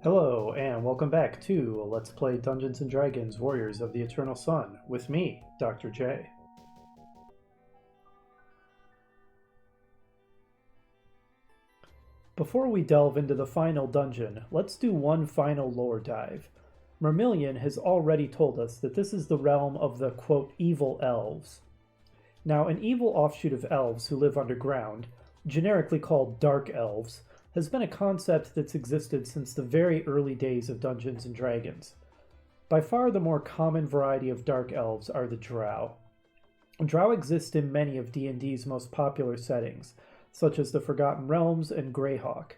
Hello, and welcome back to Let's Play Dungeons & Dragons Warriors of the Eternal Sun with me, Dr. J. Before we delve into the final dungeon, let's do one final lore dive. Mermillion has already told us that this is the realm of the, quote, evil elves. Now, an evil offshoot of elves who live underground, generically called dark elves, has been a concept that's existed since the very early days of Dungeons & Dragons. By far the more common variety of dark elves are the drow. Drow exist in many of D&D's most popular settings, such as the Forgotten Realms and Greyhawk.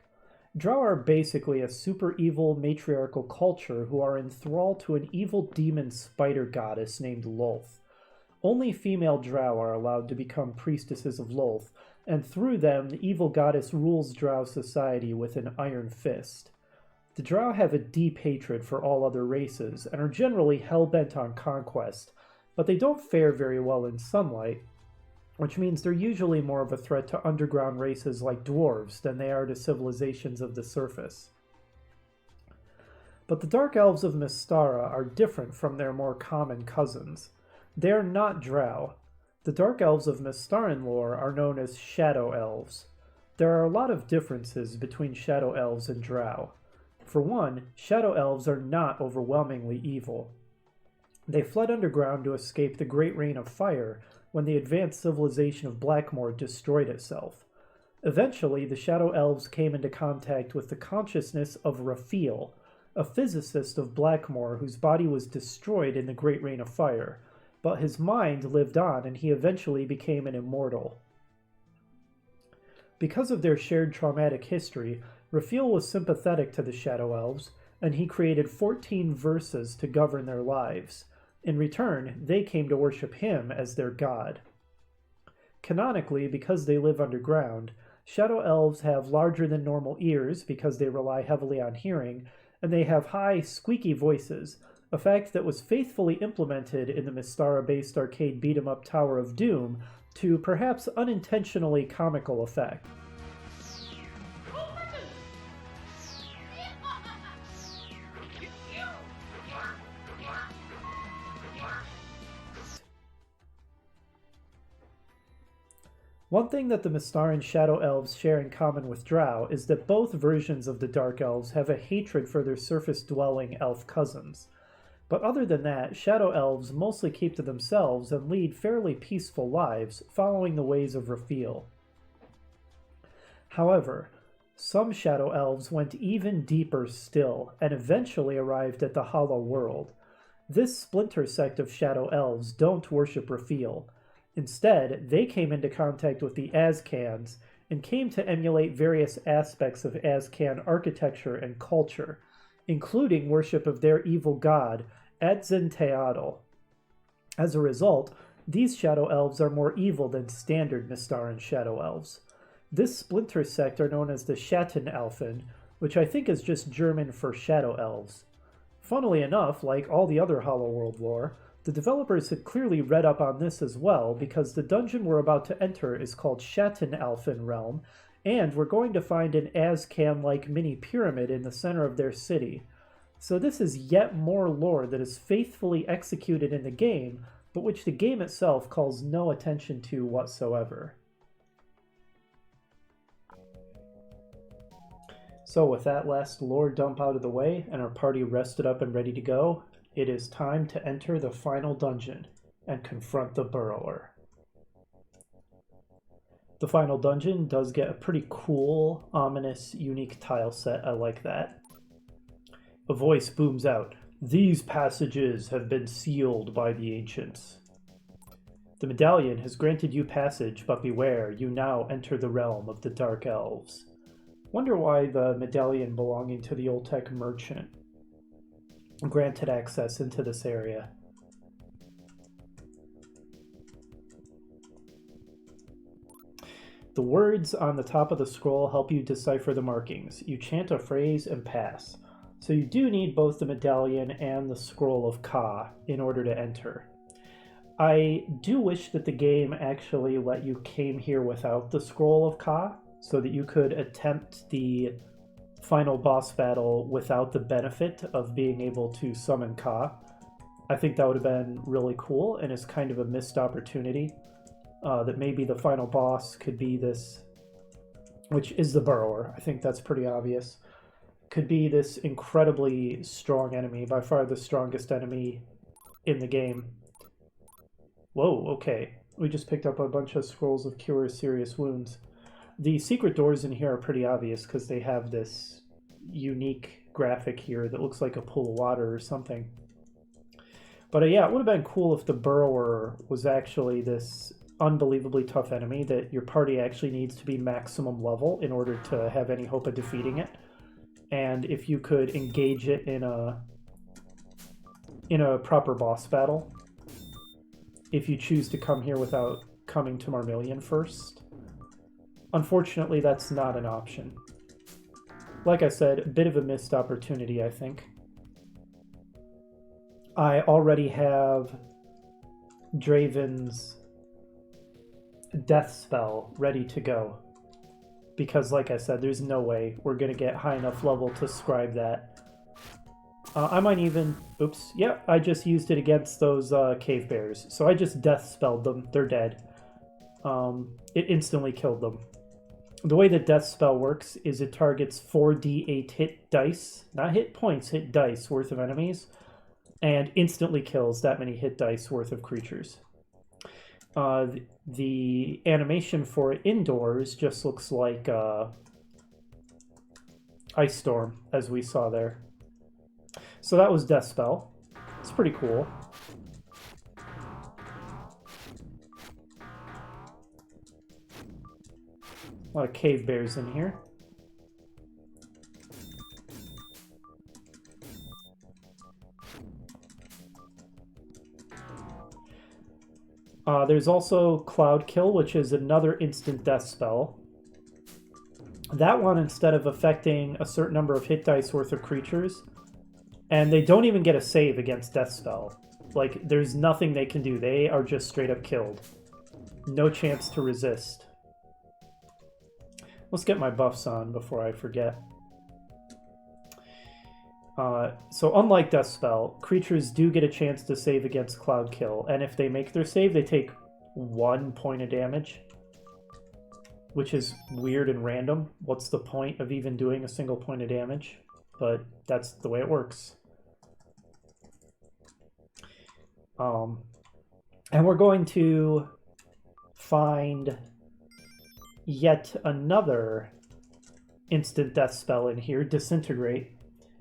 Drow are basically a super evil matriarchal culture who are enthralled to an evil demon spider goddess named Lolth. Only female drow are allowed to become priestesses of Lolth, and through them the evil goddess rules drow society with an iron fist. The drow have a deep hatred for all other races and are generally hell-bent on conquest, but they don't fare very well in sunlight, which means they're usually more of a threat to underground races like dwarves than they are to civilizations of the surface. But the Dark Elves of Mystara are different from their more common cousins. They are not drow. The Dark Elves of Mystaran lore are known as Shadow Elves. There are a lot of differences between Shadow Elves and drow. For one, Shadow Elves are not overwhelmingly evil. They fled underground to escape the Great Rain of Fire when the advanced civilization of Blackmoor destroyed itself. Eventually, the Shadow Elves came into contact with the consciousness of Raphael, a physicist of Blackmoor whose body was destroyed in the Great Rain of Fire, but his mind lived on and he eventually became an immortal. Because of their shared traumatic history, Raphael was sympathetic to the Shadow Elves, and he created 14 verses to govern their lives. In return, they came to worship him as their god. Canonically, because they live underground, Shadow Elves have larger than normal ears because they rely heavily on hearing, and they have high, squeaky voices, a fact that was faithfully implemented in the Mystara-based arcade beat-em-up Tower of Doom to perhaps unintentionally comical effect. One thing that the Mystaran Shadow Elves share in common with Drow is that both versions of the Dark Elves have a hatred for their surface-dwelling elf cousins. But other than that, Shadow Elves mostly keep to themselves and lead fairly peaceful lives, following the ways of Raphael. However, some Shadow Elves went even deeper still, and eventually arrived at the Hollow World. This splinter sect of Shadow Elves don't worship Raphael. Instead, they came into contact with the Azkans, and came to emulate various aspects of Azkan architecture and culture, including worship of their evil god, Adzin-Teotl. As a result, these Shadow Elves are more evil than standard Mystaran Shadow Elves. This splinter sect are known as the Schattenelfen, which I think is just German for Shadow Elves. Funnily enough, like all the other Hollow World lore, the developers had clearly read up on this as well, because the dungeon we're about to enter is called Schattenelfen Realm, and we're going to find an Azkan-like mini-pyramid in the center of their city. So this is yet more lore that is faithfully executed in the game, but which the game itself calls no attention to whatsoever. So with that last lore dump out of the way, and our party rested up and ready to go, it is time to enter the final dungeon and confront the Burrower. The final dungeon does get a pretty cool, ominous, unique tile set. I like that. A voice booms out, "These passages have been sealed by the ancients. The medallion has granted you passage, but beware, you now enter the realm of the Dark Elves." Wonder why the medallion belonging to the Oltec merchant granted access into this area. The words on the top of the scroll help you decipher the markings. You chant a phrase and pass. So you do need both the medallion and the scroll of Ka in order to enter. I do wish that the game actually let you came here without the scroll of Ka, so that you could attempt the final boss battle without the benefit of being able to summon Ka. I think that would have been really cool, and it's kind of a missed opportunity. That maybe the final boss could be this, which is the Burrower. I think that's pretty obvious. Could be this incredibly strong enemy, by far the strongest enemy in the game. Whoa, okay. We just picked up a bunch of scrolls of cure serious wounds. The secret doors in here are pretty obvious because they have this unique graphic here that looks like a pool of water or something. But yeah, it would have been cool if the Burrower was actually this unbelievably tough enemy that your party actually needs to be maximum level in order to have any hope of defeating it. And if you could engage it in a proper boss battle, if you choose to come here without coming to Marmillion first. Unfortunately, that's not an option. Like I said, a bit of a missed opportunity, I think. I already have Draven's death spell ready to go. Because, like I said, there's no way we're going to get high enough level to scribe that. I might even... Oops. Yeah, I just used it against those cave bears. So I just death spelled them. They're dead. It instantly killed them. The way the death spell works is it targets 4d8 hit dice. Not hit points, hit dice worth of enemies. And instantly kills that many hit dice worth of creatures. The animation for it indoors just looks like Ice Storm, as we saw there. So that was Death Spell. It's pretty cool. A lot of cave bears in here. There's also Cloud Kill, which is another instant death spell. That one, instead of affecting a certain number of hit dice worth of creatures, and they don't even get a save against death spell. Like, there's nothing they can do. They are just straight up killed. No chance to resist. Let's get my buffs on before I forget. So unlike Death Spell, creatures do get a chance to save against Cloud Kill, and if they make their save, they take 1 point of damage, which is weird and random. What's the point of even doing a single point of damage? But that's the way it works. And we're going to find yet another instant death spell in here, Disintegrate,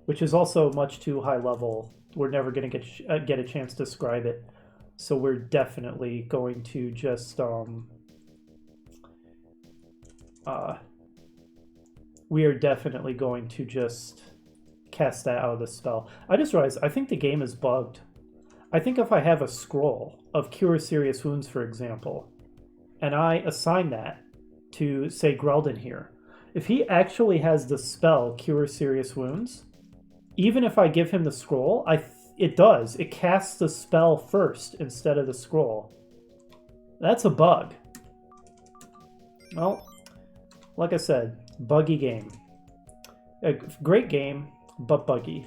which is also much too high level. We're never going to get a chance to scribe it. So we're definitely going to just we are definitely going to just cast that out of the spell. I just realized I think the game is bugged. I think if I have a scroll of Cure Serious Wounds, for example, and I assign that to, say, Greldon here, if he actually has the spell Cure Serious Wounds, even if I give him the scroll, it does. It casts the spell first instead of the scroll. That's a bug. Well, like I said, buggy game. A great game, but buggy.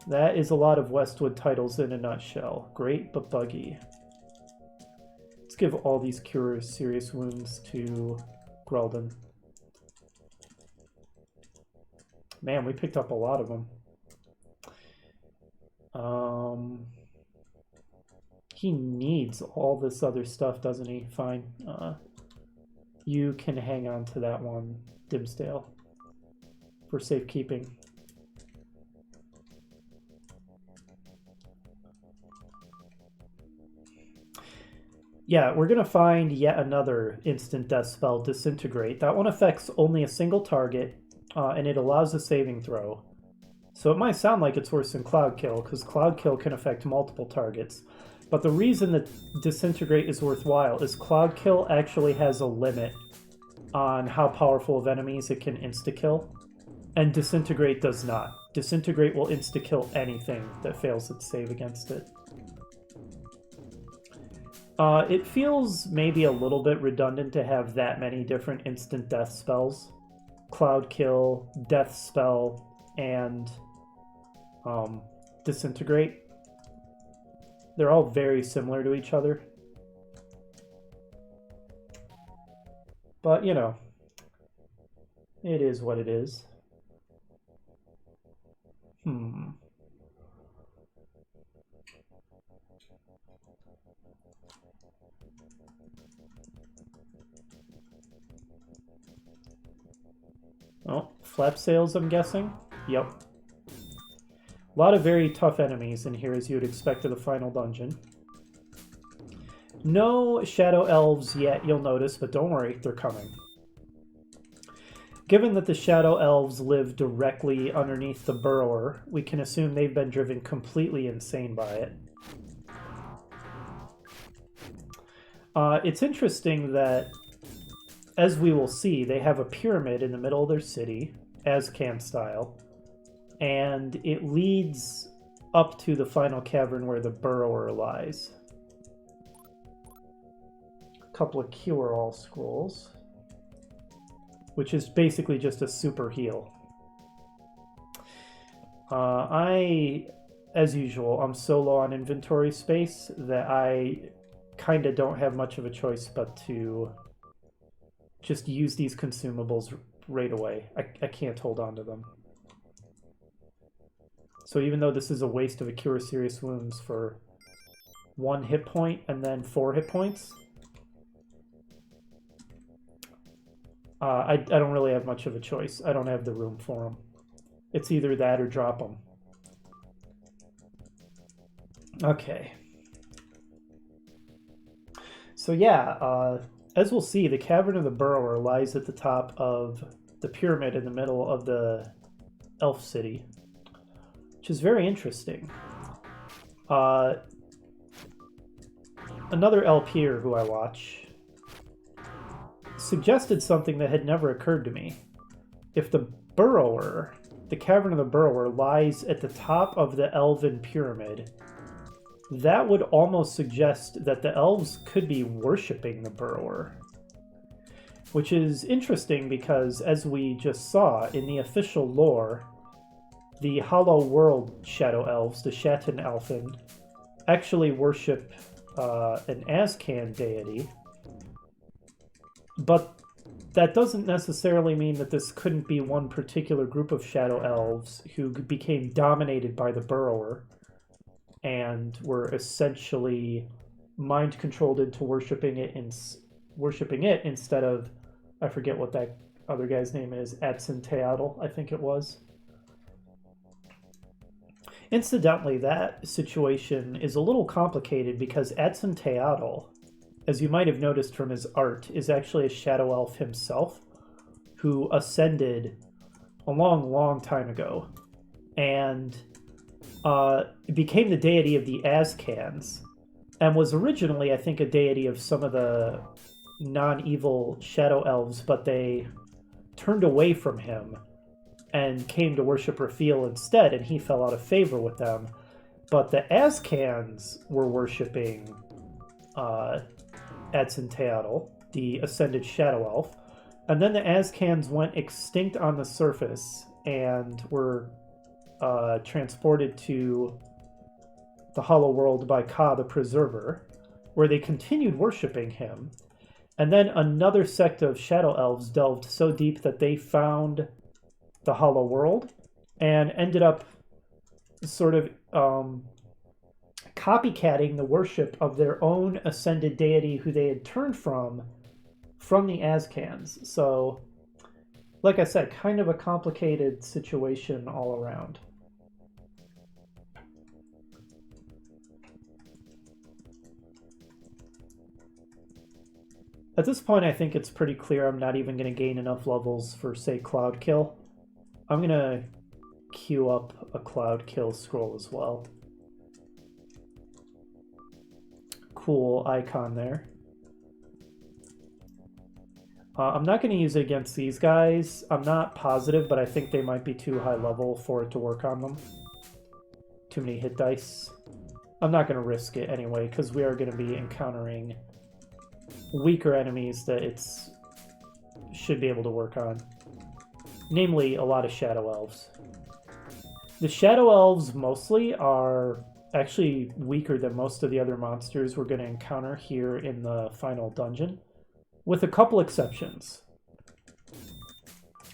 That is a lot of Westwood titles in a nutshell. Great, but buggy. Let's give all these Cure Serious Wounds to Greldon. Man, we picked up a lot of them. He needs all this other stuff, doesn't he? Fine. You can hang on to that one, Dimsdale, for safekeeping. Yeah, we're going to find yet another instant death spell, Disintegrate. That one affects only a single target, and it allows a saving throw. So it might sound like it's worse than Cloud Kill, because Cloud Kill can affect multiple targets. But the reason that Disintegrate is worthwhile is Cloud Kill actually has a limit on how powerful of enemies it can insta-kill, and Disintegrate does not. Disintegrate will insta-kill anything that fails its save against it. It feels maybe a little bit redundant to have that many different instant death spells. Cloud Kill, Death Spell, and Disintegrate. They're all very similar to each other. But, you know, it is what it is. Oh, flap sails, I'm guessing? Yep. A lot of very tough enemies in here, as you would expect of the final dungeon. No shadow elves yet, you'll notice, but don't worry, they're coming. Given that the shadow elves live directly underneath the burrower, we can assume they've been driven completely insane by it. It's interesting that, as we will see, they have a pyramid in the middle of their city, Azcan style, and it leads up to the final cavern where the burrower lies. A couple of cure-all scrolls, which is basically just a super heal. As usual, I'm so low on inventory space that I kind of don't have much of a choice but to just use these consumables right away. I can't hold on to them. So even though this is a waste of a Cure Serious Wounds for 1 hit point and then 4 hit points, I don't really have much of a choice. I don't have the room for them. It's either that or drop them. Okay. So yeah, as we'll see, the Cavern of the Burrower lies at the top of the pyramid in the middle of the elf city, which is very interesting. Another elf here who I watch suggested something that had never occurred to me. If the Burrower, the Cavern of the Burrower, lies at the top of the elven pyramid, that would almost suggest that the elves could be worshipping the Burrower. Which is interesting because, as we just saw in the official lore, the Hollow World Shadow Elves, the Shatin Elfin, actually worship an Azcan deity. But that doesn't necessarily mean that this couldn't be one particular group of Shadow Elves who became dominated by the Burrower and were essentially mind-controlled into worshipping it instead of, I forget what that other guy's name is, Adson, I think it was. Incidentally, that situation is a little complicated because Adson, as you might have noticed from his art, is actually a Shadow Elf himself who ascended a long, long time ago and became the deity of the Azcans and was originally, I think, a deity of some of the non-evil Shadow Elves, but they turned away from him and came to worship Raphael instead, and he fell out of favor with them. But the Azcans were worshipping Adson, the ascended Shadow Elf, and then the Azcans went extinct on the surface and were transported to the Hollow World by Ka the Preserver, where they continued worshipping him. And then another sect of Shadow Elves delved so deep that they found the Hollow World and ended up sort of copycatting the worship of their own ascended deity who they had turned from the Azcans. So, like I said, kind of a complicated situation all around. At this point, I think it's pretty clear I'm not even going to gain enough levels for, say, Cloud Kill. I'm going to queue up a Cloud Kill scroll as well. Cool icon there. I'm not going to use it against these guys. I'm not positive, but I think they might be too high level for it to work on them. Too many hit dice. I'm not going to risk it anyway, because we are going to be encountering weaker enemies that it should be able to work on. namely a lot of Shadow Elves. The Shadow Elves mostly are actually weaker than most of the other monsters we're going to encounter here in the final dungeon, with a couple exceptions.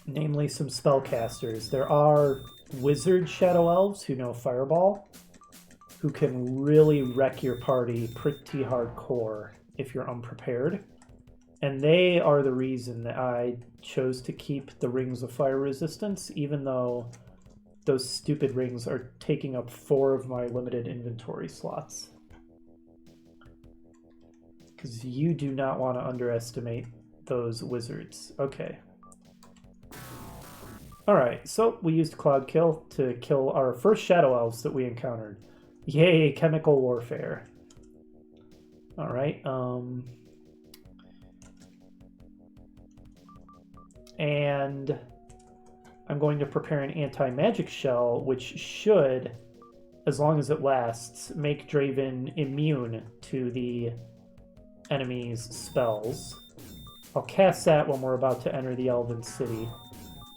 Namely some spellcasters. There are wizard Shadow Elves who know Fireball, who can really wreck your party pretty hardcore if you're unprepared. And they are the reason that I chose to keep the Rings of Fire resistance, even though those stupid rings are taking up 4 of my limited inventory slots. Because you do not want to underestimate those wizards. Okay. Alright, so we used Cloud Kill to kill our first Shadow Elves that we encountered. Yay, chemical warfare. Alright, and I'm going to prepare an anti-magic shell, which should, as long as it lasts, make Draven immune to the enemy's spells. I'll cast that when we're about to enter the Elven City.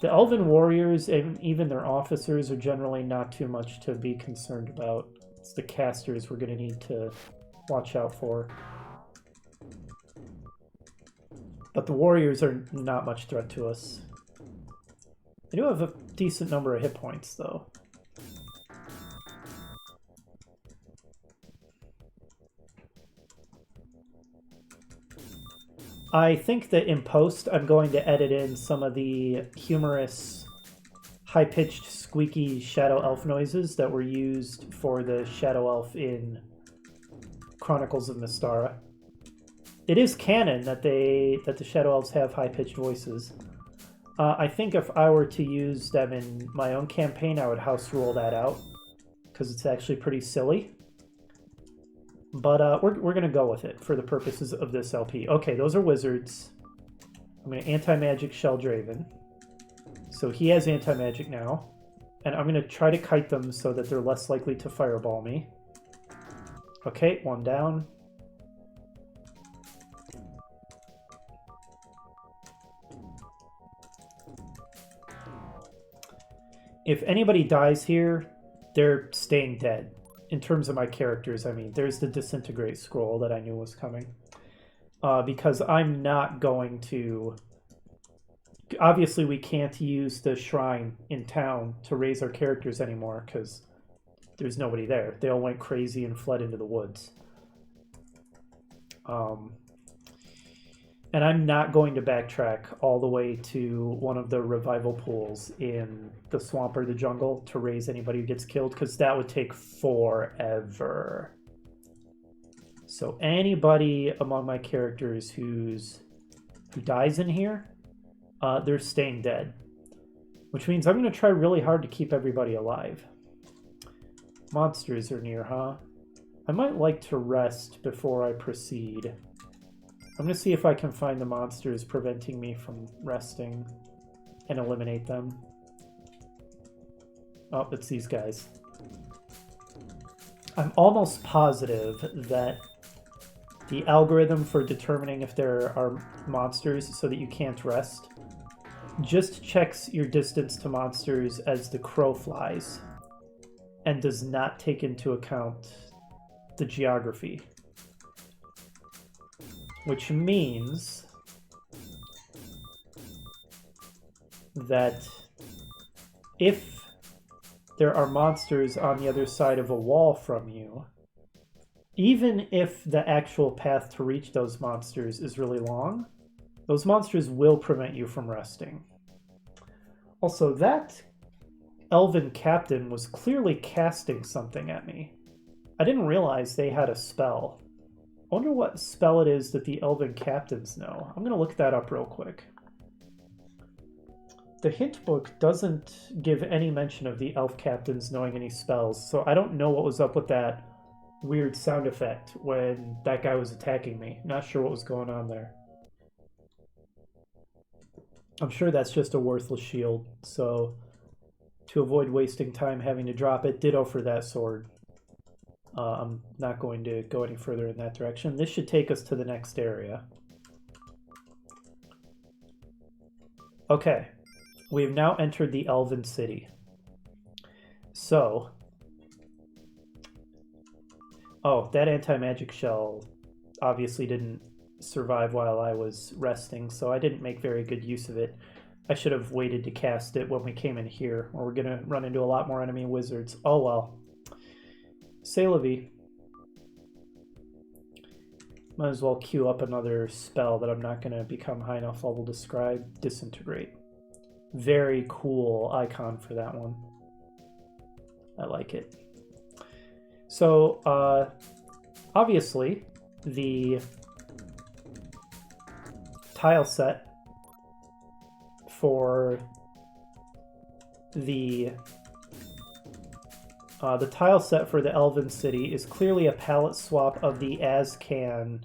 The Elven warriors and even their officers are generally not too much to be concerned about. It's the casters we're going to need to watch out for. But the warriors are not much threat to us. I do have a decent number of hit points, though. I think that in post, I'm going to edit in some of the humorous, high-pitched, squeaky Shadow Elf noises that were used for the Shadow Elf in Chronicles of Mystara. It is canon that the Shadow Elves have high-pitched voices. I think if I were to use them in my own campaign, I would house rule that out, because it's actually pretty silly. But we're going to go with it for the purposes of this LP. Okay, those are wizards. I'm going to anti-magic shell Draven. So he has anti-magic now. And I'm going to try to kite them so that they're less likely to fireball me. Okay, one down. If anybody dies here, they're staying dead. In terms of my characters, I mean, there's the disintegrate scroll that I knew was coming. Because I'm not going to... Obviously, we can't use the shrine in town to raise our characters anymore, because there's nobody there. They all went crazy and fled into the woods. And I'm not going to backtrack all the way to one of the revival pools in the swamp or the jungle to raise anybody who gets killed, because that would take forever. So anybody among my characters who dies in here, they're staying dead. Which means I'm going to try really hard to keep everybody alive. Monsters are near, huh? I might like to rest before I proceed. I'm going to see if I can find the monsters preventing me from resting and eliminate them. Oh, it's these guys. I'm almost positive that the algorithm for determining if there are monsters so that you can't rest just checks your distance to monsters as the crow flies and does not take into account the geography. Which means that if there are monsters on the other side of a wall from you, even if the actual path to reach those monsters is really long, those monsters will prevent you from resting. Also, that elven captain was clearly casting something at me. I didn't realize they had a spell. I wonder what spell it is that the elven captains know. I'm going to look that up real quick. The hint book doesn't give any mention of the elf captains knowing any spells, so I don't know what was up with that weird sound effect when that guy was attacking me. Not sure what was going on there. I'm sure that's just a worthless shield, so to avoid wasting time having to drop it, ditto for that sword. I'm not going to go any further in that direction. This should take us to the next area. Okay. we have now entered the Elven City. So, oh, that anti-magic shell obviously didn't survive while I was resting, so I didn't make very good use of it. I should have waited to cast it when we came in here, or we're going to run into a lot more enemy wizards. Oh well. C'est la vie. Might as well queue up another spell that I'm not going to become high enough level to scribe. Disintegrate. Very cool icon for that one. I like it. So, obviously, the tile set for the tile set for the Elven City is clearly a palette swap of the Azcan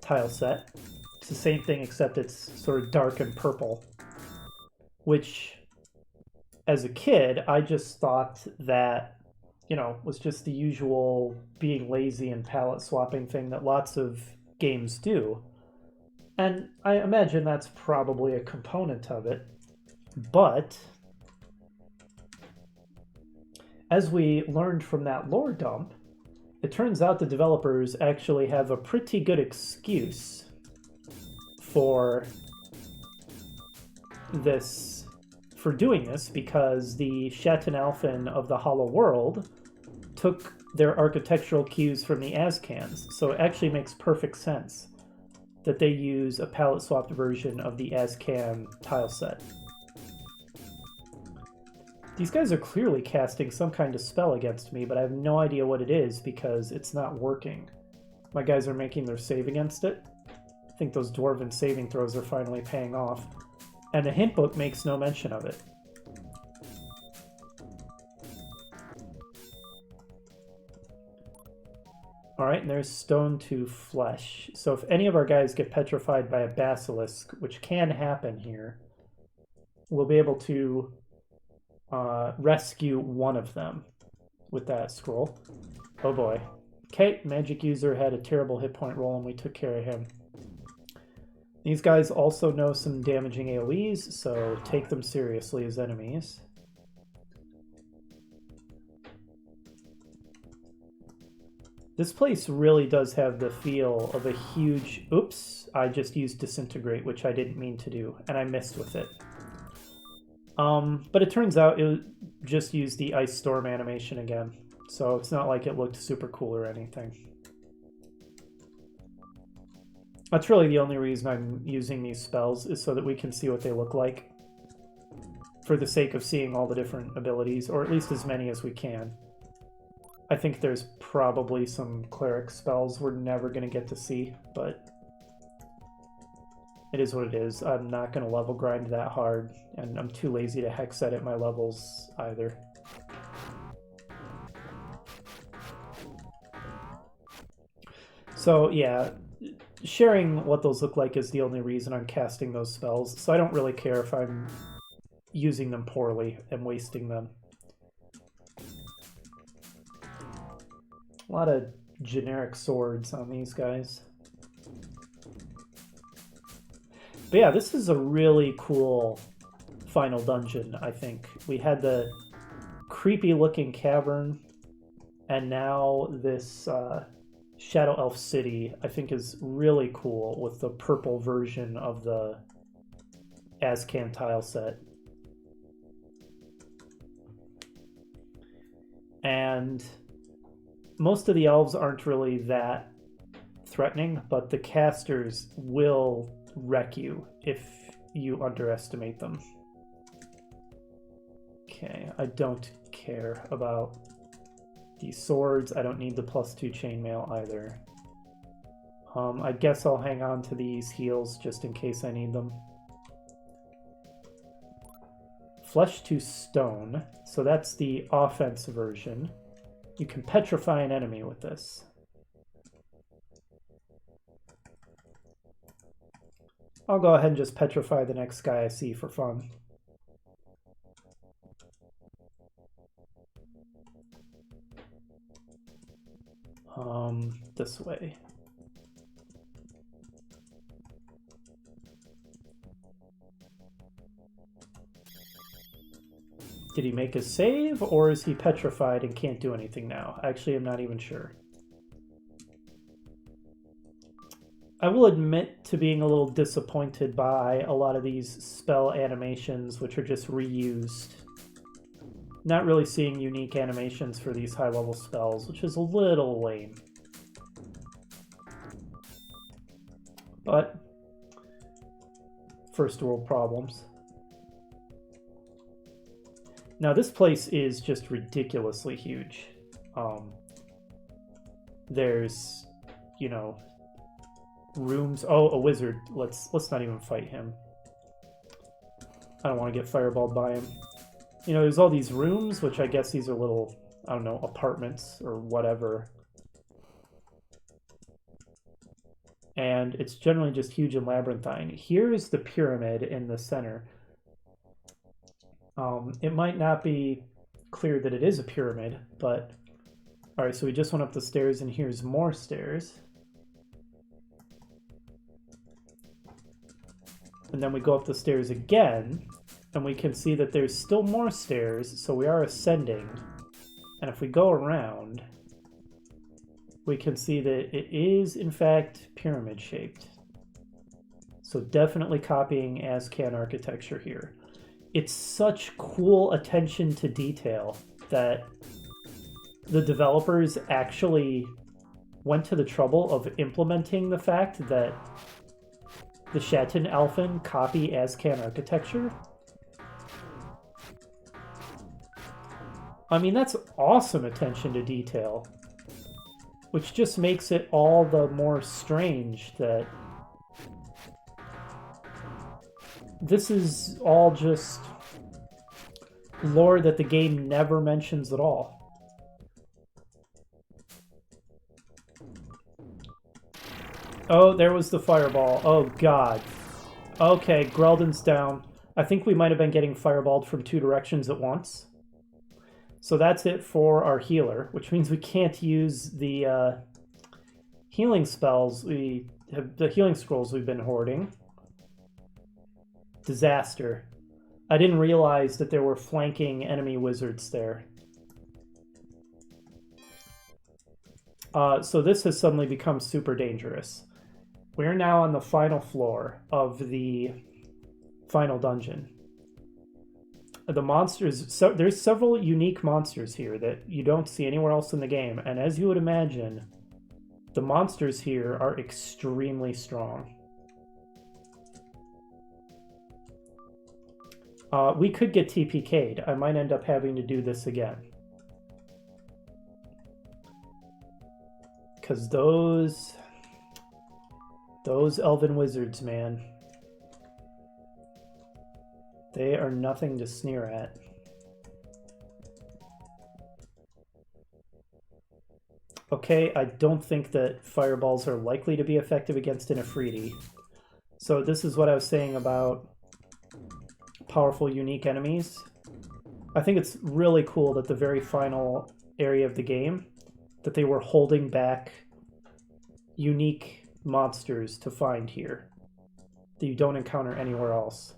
tile set. It's the same thing except it's sort of dark and purple, which as a kid I just thought that, you know, was just the usual being lazy and palette swapping thing that lots of games do. And I imagine that's probably a component of it. But as we learned from that lore dump, it turns out the developers actually have a pretty good excuse for this, for doing this, because the Shatanalfin of the Hollow World took their architectural cues from the Azcans, so it actually makes perfect sense that they use a palette swapped version of the Azcan tile set. These guys are clearly casting some kind of spell against me, but I have no idea what it is because it's not working. My guys are making their save against it. I think those dwarven saving throws are finally paying off. And the hint book makes no mention of it. Alright, and there's stone to flesh. So if any of our guys get petrified by a basilisk, which can happen here, we'll be able to rescue one of them with that scroll. Oh boy. Okay, magic user had a terrible hit point roll and we took care of him. These guys also know some damaging AoEs, so take them seriously as enemies. This place really does have the feel of a huge... Oops, I just used Disintegrate, which I didn't mean to do, and I missed with it. But it turns out it just used the Ice Storm animation again, so it's not like it looked super cool or anything. That's really the only reason I'm using these spells, is so that we can see what they look like, for the sake of seeing all the different abilities, or at least as many as we can. I think there's probably some cleric spells we're never going to get to see, but it is what it is. I'm not going to level grind that hard, and I'm too lazy to hex edit my levels either. So yeah, sharing what those look like is the only reason I'm casting those spells, so I don't really care if I'm using them poorly and wasting them. A lot of generic swords on these guys. But yeah, this is a really cool final dungeon, I think. We had the creepy looking cavern, and now this Shadow Elf City, I think, is really cool with the purple version of the Azcan tile set. And most of the elves aren't really that threatening, but the casters will wreck you if you underestimate them. Okay, I don't care about these swords. I don't need the +2 chainmail either. I guess I'll hang on to these heals just in case I need them. Flesh to stone, so that's the offense version. You can petrify an enemy with this. I'll go ahead and just petrify the next guy I see for fun. This way. Did he make a save, or is he petrified and can't do anything now? Actually, I'm not even sure. I will admit to being a little disappointed by a lot of these spell animations, which are just reused. Not really seeing unique animations for these high-level spells, which is a little lame. But first world problems. Now this place is just ridiculously huge. There's, you know, rooms. Oh, a wizard. Let's not even fight him. I don't want to get fireballed by him. You know, there's all these rooms, which I guess these are little, I don't know, apartments or whatever. And it's generally just huge and labyrinthine. Here's the pyramid in the center. It might not be clear that it is a pyramid, but... Alright, so we just went up the stairs, and here's more stairs. And then we go up the stairs again, and we can see that there's still more stairs, so we are ascending. And if we go around, we can see that it is, in fact, pyramid-shaped. So definitely copying Azcan architecture here. It's such cool attention to detail that the developers actually went to the trouble of implementing the fact that the Shatin Elfin copy Azcan architecture. I mean, that's awesome attention to detail, which just makes it all the more strange that this is all just lore that the game never mentions at all. Oh, there was the fireball. Oh, God. Okay, Grelden's down. I think we might have been getting fireballed from two directions at once. So that's it for our healer, which means we can't use the healing spells. We have the healing scrolls we've been hoarding. Disaster. I didn't realize that there were flanking enemy wizards there. So this has suddenly become super dangerous. We're now on the final floor of the final dungeon. The monsters, so there's several unique monsters here that you don't see anywhere else in the game, and as you would imagine, the monsters here are extremely strong. We could get TPK'd. I might end up having to do this again. Because those elven wizards, man. They are nothing to sneer at. Okay, I don't think that fireballs are likely to be effective against an Ifriti. So this is what I was saying about powerful, unique enemies. I think it's really cool that the very final area of the game, that they were holding back unique monsters to find here that you don't encounter anywhere else.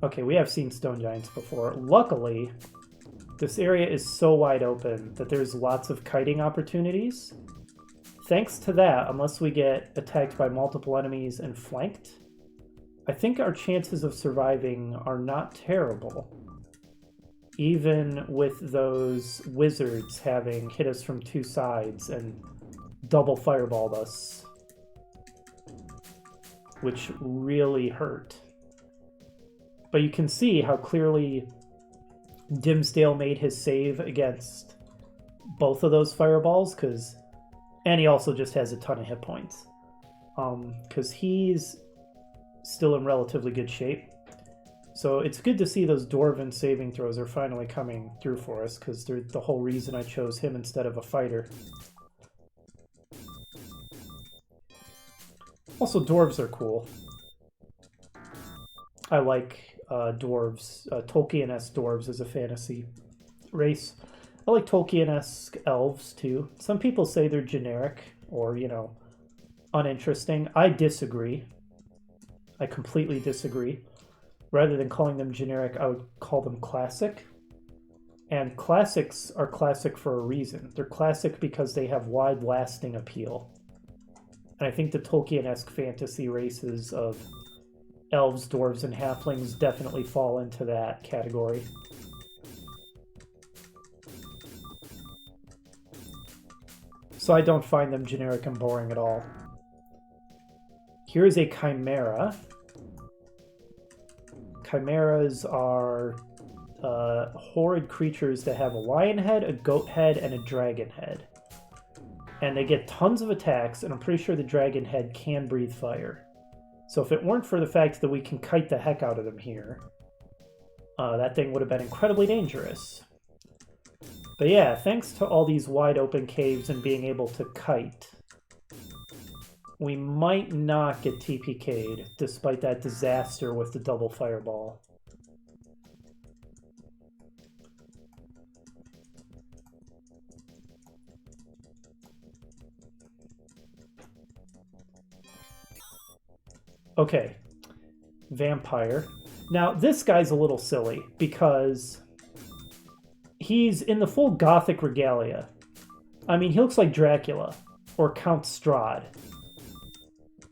Okay, we have seen stone giants before. Luckily, this area is so wide open that there's lots of kiting opportunities. Thanks to that, unless we get attacked by multiple enemies and flanked, I think our chances of surviving are not terrible. Even with those wizards having hit us from two sides and double fireballed us, which really hurt. But you can see how clearly Dimsdale made his save against both of those fireballs, and he also just has a ton of hit points. Because he's still in relatively good shape. So it's good to see those Dwarven saving throws are finally coming through for us, because they're the whole reason I chose him instead of a fighter. Also, dwarves are cool. I like dwarves, Tolkien-esque dwarves as a fantasy race. I like Tolkien-esque elves, too. Some people say they're generic or, you know, uninteresting. I disagree. I completely disagree. Rather than calling them generic, I would call them classic. And classics are classic for a reason. They're classic because they have wide lasting appeal. And I think the Tolkien-esque fantasy races of elves, dwarves, and halflings definitely fall into that category. So I don't find them generic and boring at all. Here is a chimera. Chimeras are horrid creatures that have a lion head, a goat head, and a dragon head. And they get tons of attacks, and I'm pretty sure the dragon head can breathe fire. So if it weren't for the fact that we can kite the heck out of them here, that thing would have been incredibly dangerous. But yeah, thanks to all these wide open caves and being able to kite, we might not get TPK'd, despite that disaster with the double fireball. Okay, vampire. Now, this guy's a little silly, because he's in the full gothic regalia. I mean, he looks like Dracula, or Count Strahd.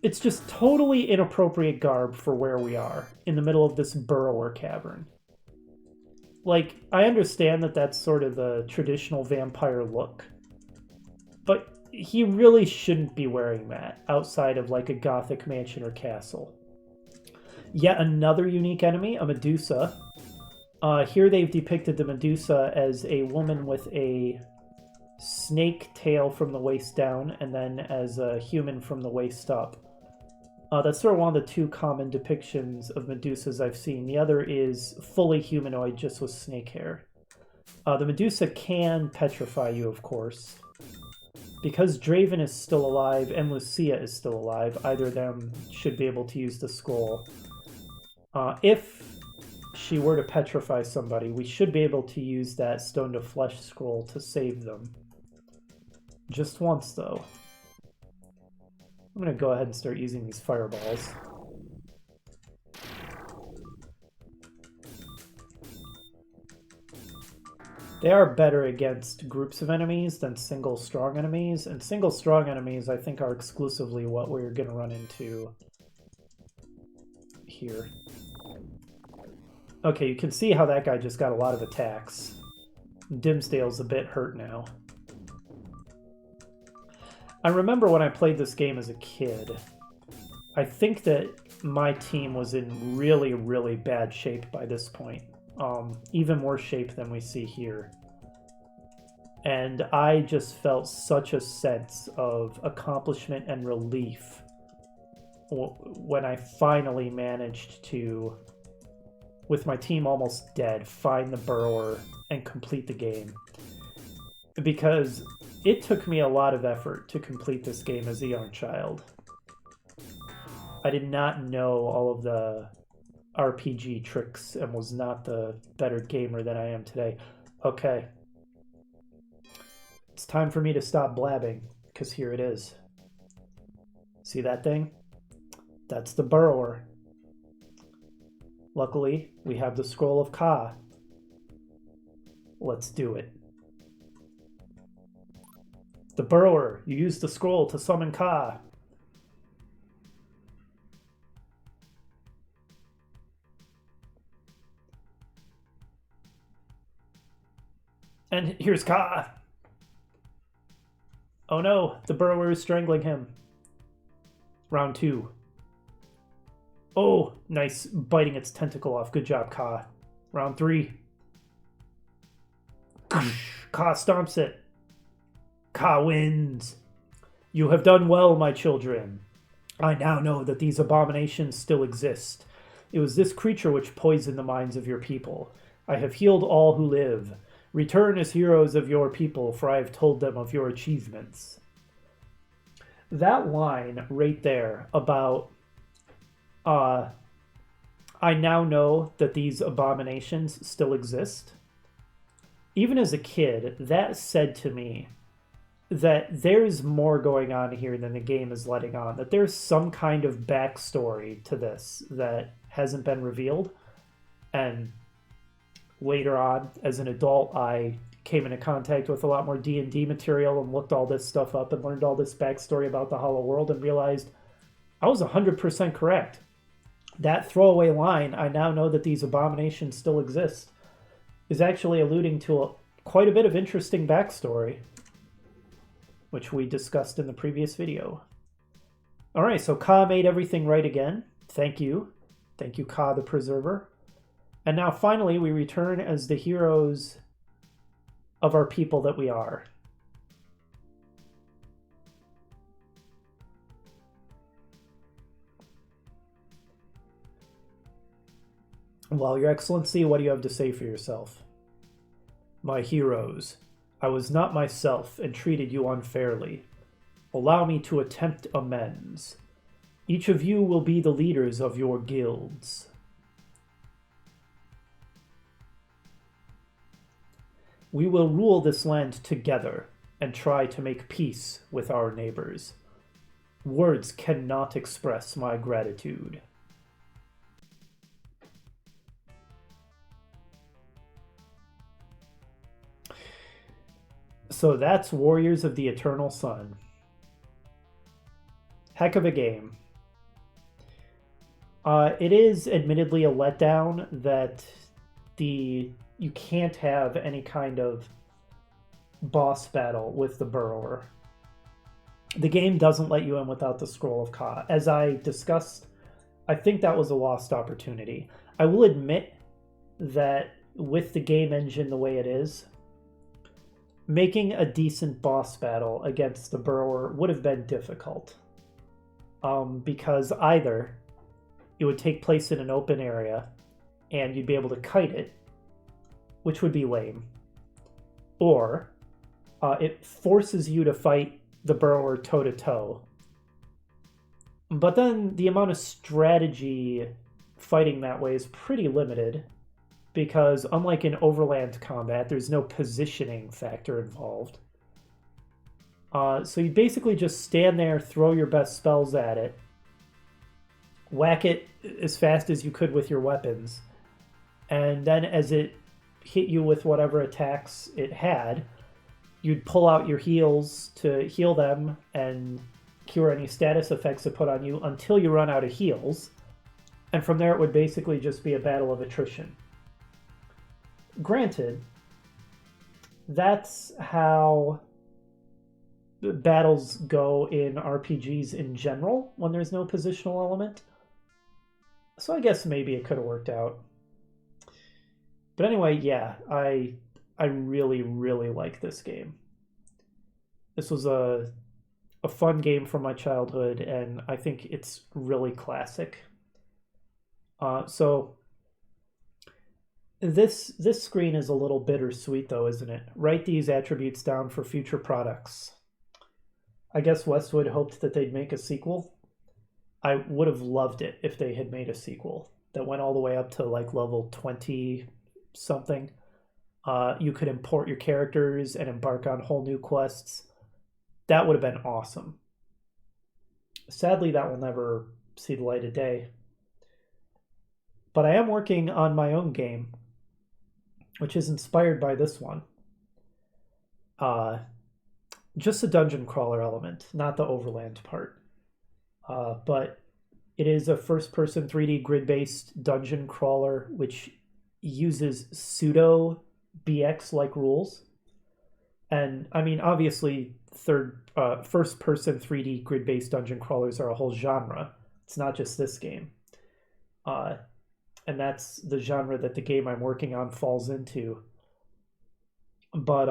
It's just totally inappropriate garb for where we are, in the middle of this burrower cavern. Like, I understand that that's sort of the traditional vampire look, but he really shouldn't be wearing that outside of like a gothic mansion or castle. Yet another unique enemy, a Medusa. Here they've depicted the Medusa as a woman with a snake tail from the waist down and then as a human from the waist up. That's sort of one of the two common depictions of Medusas I've seen. The other is fully humanoid, just with snake hair. The Medusa can petrify you, of course. Because Draven is still alive and Lucia is still alive, either of them should be able to use the scroll. If she were to petrify somebody, we should be able to use that Stone to Flesh scroll to save them. Just once, though. I'm going to go ahead and start using these fireballs. They are better against groups of enemies than single strong enemies, and single strong enemies I think are exclusively what we're going to run into here. Okay, you can see how that guy just got a lot of attacks. Dimsdale's a bit hurt now. I remember when I played this game as a kid, I think that my team was in really, really bad shape by this point. Even worse shape than we see here. And I just felt such a sense of accomplishment and relief when I finally managed to, with my team almost dead, find the burrower and complete the game. Because it took me a lot of effort to complete this game as a young child. I did not know all of the RPG tricks and was not the better gamer than I am today. Okay. It's time for me to stop blabbing, because here it is. See that thing? That's the burrower. Luckily, we have the Scroll of Ka. Let's do it. The burrower, you use the scroll to summon Ka. And here's Ka. Oh no, the burrower is strangling him. Round 2. Oh, nice, biting its tentacle off. Good job, Ka. Round 3. Ka stomps it. Ka wins. You have done well, my children. I now know that these abominations still exist. It was this creature which poisoned the minds of your people. I have healed all who live. Return as heroes of your people, for I have told them of your achievements. That line right there about, I now know that these abominations still exist. Even as a kid, that said to me that there's more going on here than the game is letting on. That there's some kind of backstory to this that hasn't been revealed. And later on, as an adult, I came into contact with a lot more D&D material and looked all this stuff up and learned all this backstory about the Hollow World and realized I was 100% correct. That throwaway line, "I now know that these abominations still exist," is actually alluding to quite a bit of interesting backstory, which we discussed in the previous video. All right, so Ka made everything right again. Thank you. Thank you, Ka the Preserver. And now finally we return as the heroes of our people that we are. Well, Your Excellency, what do you have to say for yourself? "My heroes, I was not myself and treated you unfairly. Allow me to attempt amends. Each of you will be the leaders of your guilds. We will rule this land together and try to make peace with our neighbors. Words cannot express my gratitude." So that's Warriors of the Eternal Sun. Heck of a game. It is admittedly a letdown that you can't have any kind of boss battle with the Burrower. The game doesn't let you in without the Scroll of Ka. As I discussed, I think that was a lost opportunity. I will admit that with the game engine the way it is, making a decent boss battle against the Burrower would have been difficult. Because either it would take place in an open area and you'd be able to kite it, which would be lame, or it forces you to fight the Burrower toe-to-toe. But then the amount of strategy fighting that way is pretty limited, because unlike in overland combat, there's no positioning factor involved. So you basically just stand there, throw your best spells at it, whack it as fast as you could with your weapons, and then as it hit you with whatever attacks it had, you'd pull out your heals to heal them and cure any status effects it put on you until you run out of heals. And from there it would basically just be a battle of attrition. Granted, that's how battles go in RPGs in general when there's no positional element. So I guess maybe it could have worked out. But anyway, yeah, I really, really like this game. This was a fun game from my childhood, and I think it's really classic. So this screen is a little bittersweet, though, isn't it? Write these attributes down for future products. I guess Westwood hoped that they'd make a sequel. I would have loved it if they had made a sequel that went all the way up to like level 20 something. You could import your characters and embark on whole new quests. That would have been awesome. Sadly, that will never see the light of day. But I am working on my own game, which is inspired by this one. Just a dungeon crawler element, not the overland part. But it is a first-person 3D grid-based dungeon crawler, which uses pseudo BX-like rules. And I mean, obviously, first-person 3D grid-based dungeon crawlers are a whole genre. It's not just this game. And that's the genre that the game I'm working on falls into. But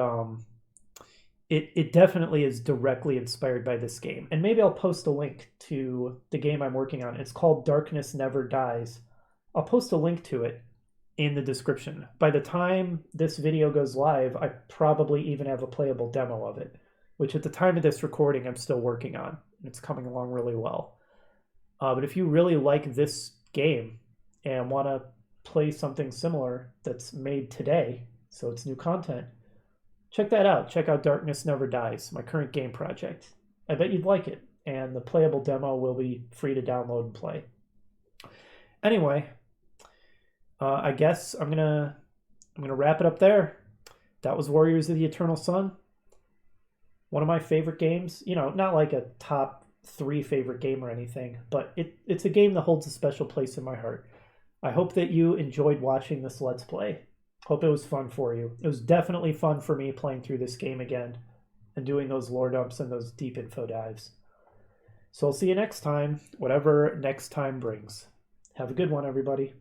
it definitely is directly inspired by this game. And maybe I'll post a link to the game I'm working on. It's called Darkness Never Dies. I'll post a link to it in the description. By the time this video goes live, I probably even have a playable demo of it, which at the time of this recording, I'm still working on. It's coming along really well. But if you really like this game and want to play something similar that's made today, so it's new content, check that out. Check out Darkness Never Dies, my current game project. I bet you'd like it, and the playable demo will be free to download and play. Anyway, I guess I'm going to I'm going to wrap it up there. That was Warriors of the Eternal Sun. One of my favorite games. You know, not like a top 3 favorite game or anything, but it's a game that holds a special place in my heart. I hope that you enjoyed watching this Let's Play. Hope it was fun for you. It was definitely fun for me playing through this game again and doing those lore dumps and those deep info dives. So I'll see you next time, whatever next time brings. Have a good one, everybody.